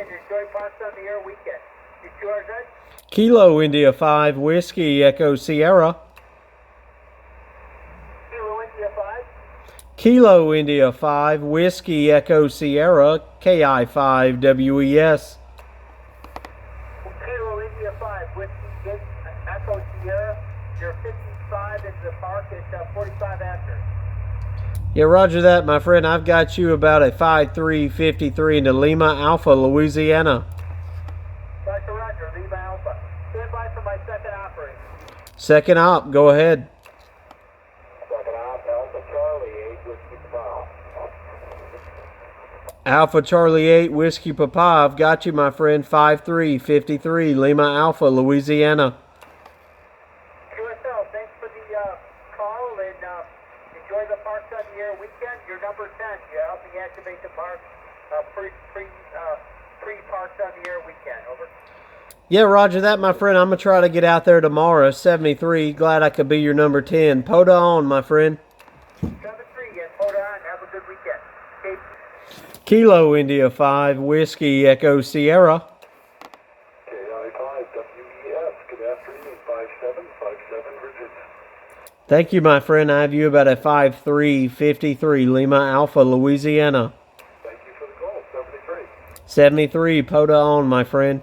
and enjoy Parks on the Air weekend. You 200? Kilo India 5 Whiskey Echo Sierra. Kilo India 5. Kilo India 5 Whiskey Echo Sierra KI5 WES. Kilo India 5 Whiskey Echo Sierra. You're 55 into the park at 45 after. Yeah, roger that, my friend. I've got you about a 5-3-53 into Lima Alpha, Louisiana. Roger, Lima Alpha. Stand by for my second operator. Second op, go ahead. Second op, Alpha Charlie 8 Whiskey Papa. Alpha Charlie 8 Whiskey Papa. I've got you, my friend. 5-3-53 Lima Alpha, Louisiana. QSL, thanks for the call and enjoy the Parks on the Air weekend. You're number 10. You help me activate the park pre-Parks on the Air weekend. Over. Yeah, roger that, my friend. I'm going to try to get out there tomorrow. 73. Glad I could be your number 10. POTA on, my friend. 7-3, yes, hold on. Have a good weekend. Okay. Kilo India 5 Whiskey Echo Sierra. KI5 WES. Good afternoon. 5757 Virginia. Thank you, my friend. I have you about a 5-3-53 Lima Alpha, Louisiana. Thank you for the call. 73. 73. POTA on, my friend.